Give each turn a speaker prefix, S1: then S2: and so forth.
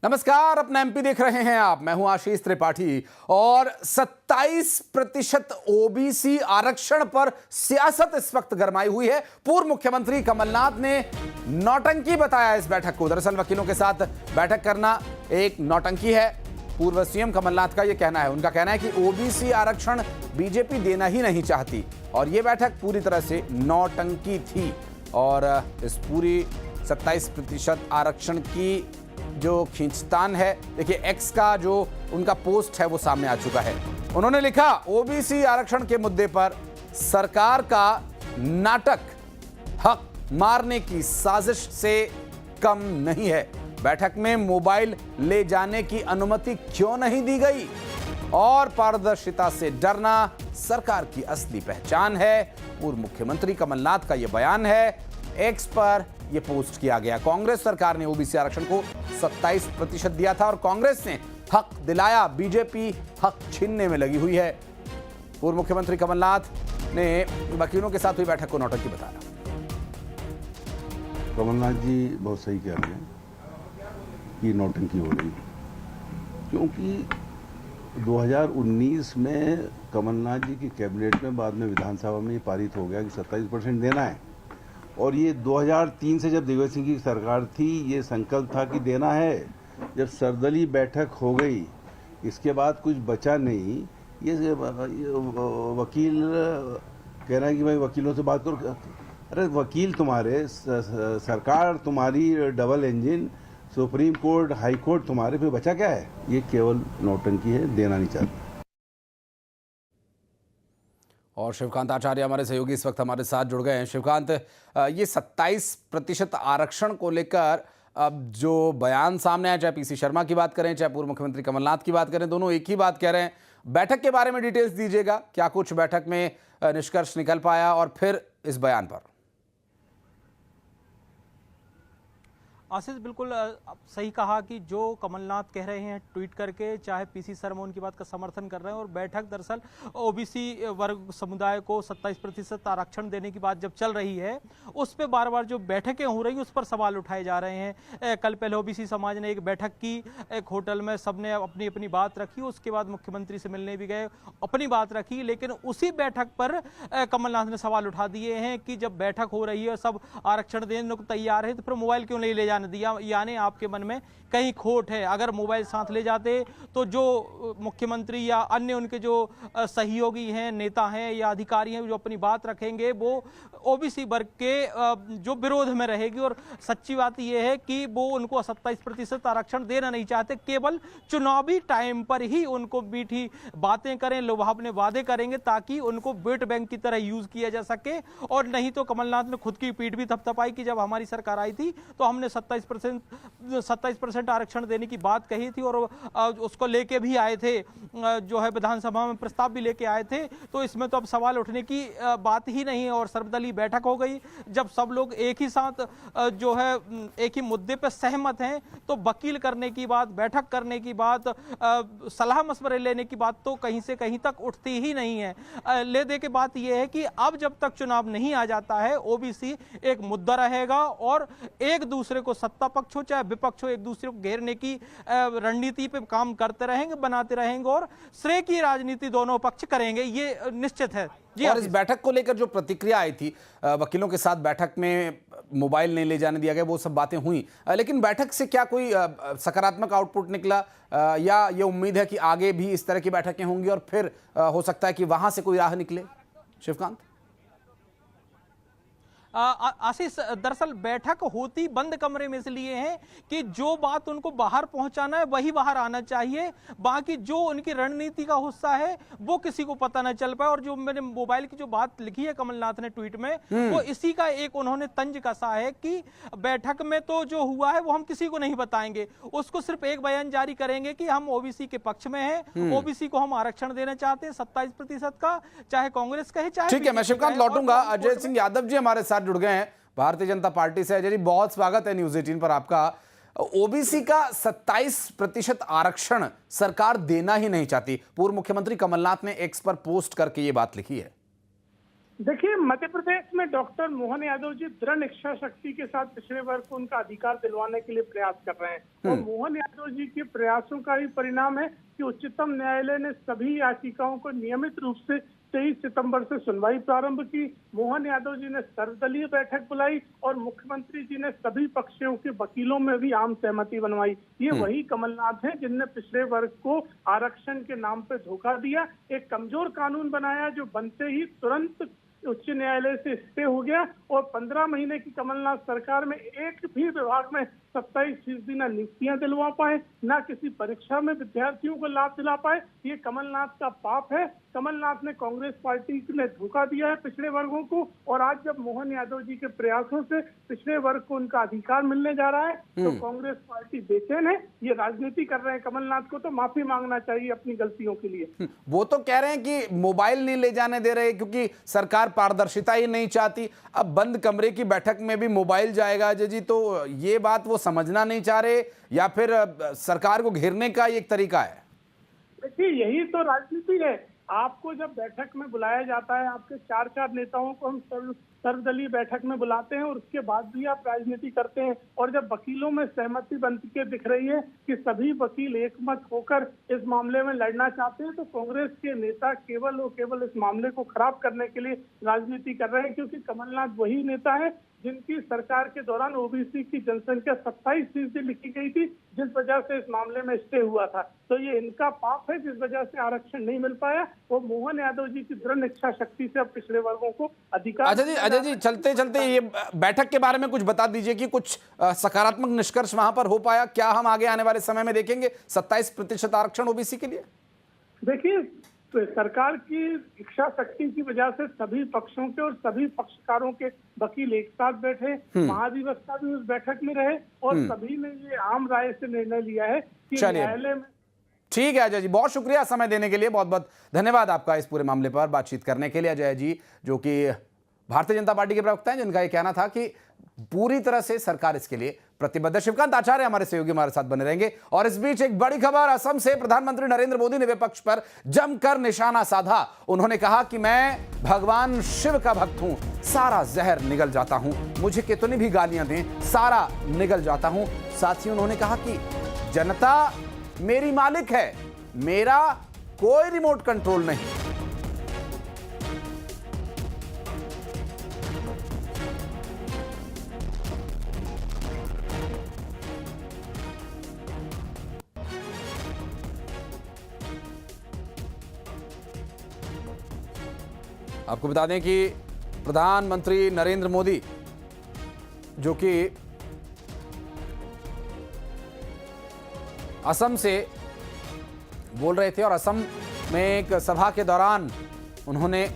S1: नमस्कार, अपना एमपी देख रहे हैं आप। मैं हूं आशीष त्रिपाठी और 27% ओबीसी आरक्षण पर सियासत इस वक्त गरमाई हुई है। पूर्व मुख्यमंत्री कमलनाथ ने नौटंकी बताया इस बैठक को। दरअसल वकीलों के साथ बैठक करना एक नौटंकी है, पूर्व सीएम कमलनाथ का यह कहना है। उनका कहना है कि ओबीसी आरक्षण बीजेपी देना ही नहीं चाहती और यह बैठक पूरी तरह से नौटंकी थी। और इस पूरी 27% आरक्षण की जो खींचतान है, देखिए एक्स का जो उनका पोस्ट है वो सामने आ चुका है। उन्होंने लिखा, ओबीसी आरक्षण के मुद्दे पर सरकार का नाटक हक मारने की साजिश से कम नहीं है। बैठक में मोबाइल ले जाने की अनुमति क्यों नहीं दी गई और पारदर्शिता से डरना सरकार की असली पहचान है। पूर्व मुख्यमंत्री कमलनाथ का यह बयान है, एक्स पर यह पोस्ट किया गया। कांग्रेस सरकार ने ओबीसी आरक्षण को 27% दिया था और कांग्रेस ने हक दिलाया, बीजेपी हक छीनने में लगी हुई है। पूर्व मुख्यमंत्री कमलनाथ ने वकीलों के साथ हुई बैठक को नौटंकी बताया।
S2: कमलनाथ जी बहुत सही कह रहे हैं कि नौटंकी हो रही, क्योंकि 2019 में कमलनाथ जी की कैबिनेट में, बाद में विधानसभा में ये पारित हो गया कि 27% देना है। और ये 2003 से जब दिग्विजय सिंह की सरकार थी, ये संकल्प था कि देना है। जब सर्वदलीय बैठक हो गई, इसके बाद कुछ बचा नहीं। ये वकील कह रहा है कि भाई वकीलों से बात करो। अरे वकील तुम्हारे, सरकार तुम्हारी double engine, supreme court, high court तुम्हारे, पे बचा क्या है? ये केवल नौटंकी है, देना नहीं चाहते।
S1: और शिवकांत आचार्य हमारे सहयोगी इस वक्त हमारे साथ जुड़ गए हैं। शिवकांत, ये 27% आरक्षण को लेकर अब जो बयान सामने आया, चाहे पीसी शर्मा की बात करें, चाहे पूर्व मुख्यमंत्री कमलनाथ की बात करें, दोनों एक ही बात कह रहे हैं। बैठक के बारे में डिटेल्स दीजिएगा, क्या कुछ बैठक में निष्कर्ष निकल पाया और फिर इस बयान पर।
S3: आशीष, बिल्कुल सही कहा कि जो कमलनाथ कह रहे हैं ट्वीट करके, चाहे पीसी शर्मा उनकी बात का समर्थन कर रहे हैं। और बैठक दरअसल ओबीसी वर्ग समुदाय को 27% आरक्षण देने की बात जब चल रही है, उस पर बार बार जो बैठकें हो रही हैं उस पर सवाल उठाए जा रहे हैं। कल पहले ओबीसी समाज ने एक बैठक की, एक होटल में सबने अपनी अपनी बात रखी। उसके बाद मुख्यमंत्री से मिलने भी गए, अपनी बात रखी। लेकिन उसी बैठक पर कमलनाथ ने सवाल उठा दिए हैं कि जब बैठक हो रही है, सब आरक्षण देने को तैयार है, तो फिर मोबाइल क्यों नहीं ले जाने दिया? यानी आपके मन में कहीं खोट है। अगर मोबाइल साथ ले जाते तो जो मुख्यमंत्री या अन्य उनके जो सहयोगी हैं, नेता हैं या अधिकारी हैं, जो अपनी बात रखेंगे, वो ओबीसी वर्ग के जो विरोध में रहेगी। और सच्ची बात यह है कि वो उनको 27% आरक्षण देना नहीं चाहते, केवल चुनावी टाइम पर ही उनको मीठी बातें करें, लुभावने वादे करेंगे, ताकि उनको वोट बैंक की तरह यूज किया जा सके। और नहीं तो कमलनाथ ने खुद की पीठ भी थपथपाई कि जब हमारी सरकार आई थी तो हमने 27% आरक्षण देने की बात कही थी और उसको लेके भी आए थे, जो है विधानसभा में प्रस्ताव भी लेके आए थे। तो इसमें तो अब सवाल उठने की बात ही नहीं है। और सर्वदलीय बैठक हो गई, जब सब लोग एक ही साथ जो है एक ही मुद्दे पर सहमत हैं, तो वकील करने की बात, बैठक करने की बात, सलाह मशवरे लेने की बात तो कहीं से कहीं तक उठती ही नहीं है। ले दे के बात यह है कि अब जब तक चुनाव नहीं आ जाता है, ओबीसी एक मुद्दा रहेगा और एक दूसरे को, सत्ता पक्ष हो चाहे विपक्ष हो, एक दूसरे को घेरने की रणनीति पे काम करते रहेंगे, बनाते रहेंगे और श्रेय की राजनीति दोनों पक्ष करेंगे, ये निश्चित है जी।
S1: और इस बैठक को लेकर जो प्रतिक्रिया आई थी, वकीलों के साथ बैठक में मोबाइल नहीं ले जाने दिया गया, वो सब बातें हुई, लेकिन बैठक से क्या कोई सकारात्मक आउटपुट निकला या ये उम्मीद है कि आगे भी इस तरह की बैठकें होंगी और फिर हो सकता है कि वहां से कोई राह निकले? शिवकांत,
S3: आशीष, दरअसल बैठक होती बंद कमरे में इसलिए है कि जो बात उनको बाहर पहुंचाना है वही बाहर आना चाहिए। बाकी जो उनकी रणनीति का हिस्सा है वो किसी को पता न चल पाए। और जो मैंने मोबाइल की जो बात लिखी है कमलनाथ ने ट्वीट में, वो इसी का एक उन्होंने तंज कसा है कि बैठक में तो जो हुआ है वो हम किसी को नहीं बताएंगे, उसको सिर्फ एक बयान जारी करेंगे कि हम ओबीसी के पक्ष में हैं, ओबीसी को हम आरक्षण देना चाहते हैं 27% का, चाहे कांग्रेस कहे चाहे।
S1: ठीक है, मैं शिवकांत लौटूंगा। अजय सिंह यादव जी हमारे साथ जुड़ गए हैं भारतीय जनता पार्टी से। अजय जी, बहुत स्वागत है न्यूज 18 पर आपका। ओबीसी का 27% आरक्षण सरकार देना ही नहीं चाहती, पूर्व मुख्यमंत्री कमलनाथ ने एक्स पर पोस्ट करके ये बात लिखी है।
S4: देखिए, मध्य प्रदेश में डॉक्टर मोहन यादव जी दृढ़ इच्छा शक्ति के साथ पिछड़े वर्ग को उनका अधिकार दिलवाने के लिए प्रयास कर रहे हैं और मोहन यादव जी के प्रयासों का ही परिणाम है कि उच्चतम न्यायालय ने सभी याचिकाओं को नियमित रूप से 23 सितंबर से सुनवाई प्रारंभ की। मोहन यादव जी ने सर्वदलीय बैठक बुलाई और मुख्यमंत्री जी ने सभी पक्षों के वकीलों में भी आम सहमति बनवाई। ये वही कमलनाथ हैं जिनने पिछड़े वर्ग को आरक्षण के नाम पे धोखा दिया, एक कमजोर कानून बनाया जो बनते ही तुरंत उच्च न्यायालय से स्टे हो गया और 15 महीने की कमलनाथ सरकार में एक भी विभाग में 27% न नियुक्तियां दिलवा पाए, न किसी परीक्षा में विद्यार्थियों को लाभ दिला पाए। ये कमलनाथ का पाप है। कमलनाथ ने कांग्रेस पार्टी ने धोखा दिया है पिछड़े वर्गों को और आज जब मोहन यादव जी के प्रयासों से पिछड़े वर्ग को उनका अधिकार मिलने जा रहा है तो कांग्रेस पार्टी बेचैन है। ये राजनीति कर रहे हैं। कमलनाथ को तो माफी मांगना चाहिए अपनी गलतियों के लिए।
S1: वो तो कह रहे हैं कि मोबाइल नहीं ले जाने दे रहे क्योंकि सरकार पारदर्शिता ही नहीं चाहती। अब बंद कमरे की बैठक में भी मोबाइल जाएगा अजय जी, तो ये बात वो समझना नहीं चाह रहे या फिर सरकार को घेरने का एक तरीका है?
S4: देखिए, यही तो राजनीति है। आपको जब बैठक में बुलाया जाता है, आपके 4 नेताओं को हम सर्वदलीय बैठक में बुलाते हैं और उसके बाद भी आप राजनीति करते हैं और जब वकीलों में सहमति बनती के दिख रही है कि सभी वकील एकमत होकर इस मामले में लड़ना चाहते हैं तो कांग्रेस के नेता केवल और केवल इस मामले को खराब करने के लिए राजनीति कर रहे हैं, क्योंकि कमलनाथ वही नेता है जिनकी सरकार के दौरान ओबीसी की जनसंख्या 27% लिखी गई थी, जिस वजह से इस मामले में स्टे हुआ था। तो ये इनका पाप है जिस वजह से आरक्षण नहीं मिल पाया और मोहन यादव जी की दृढ़ इच्छा शक्ति से अब पिछड़े वर्गों को अधिकार।
S1: अजय जी चलते चलते ये बैठक के बारे में कुछ बता दीजिए कि कुछ सकारात्मक निष्कर्ष वहां पर हो पाया क्या? हम आगे आने वाले समय में देखेंगे 27% आरक्षण ओबीसी के लिए?
S4: देखिए, सरकार की इच्छा शक्ति की वजह से सभी पक्षों के और सभी पक्षकारों के वकील एक साथ बैठे, महाधिवक्ता भी उस बैठक में रहे और सभी ने ये आम राय से निर्णय लिया है कि न्यायालय में।
S1: ठीक है अजय जी, बहुत शुक्रिया समय देने के लिए, बहुत बहुत धन्यवाद आपका इस पूरे मामले पर बातचीत करने के लिए। अजय जी जो कि भारतीय जनता पार्टी के प्रवक्ता हैं, जिनका यह कहना था कि पूरी तरह से सरकार इसके लिए प्रतिबद्ध। शिवकांत आचार्य हमारे सहयोगी हमारे साथ बने रहेंगे। और इस बीच एक बड़ी खबर, असम से प्रधानमंत्री नरेंद्र मोदी ने विपक्ष पर जमकर निशाना साधा। उन्होंने कहा कि मैं भगवान शिव का भक्त हूं, सारा जहर निगल जाता हूं, मुझे कितनी भी गालियां दें सारा निगल जाता हूं। साथ ही उन्होंने कहा कि जनता मेरी मालिक है, मेरा कोई रिमोट कंट्रोल नहीं। आपको बता दें कि प्रधानमंत्री नरेंद्र मोदी जो कि असम से बोल रहे थे और असम में एक सभा के दौरान उन्होंने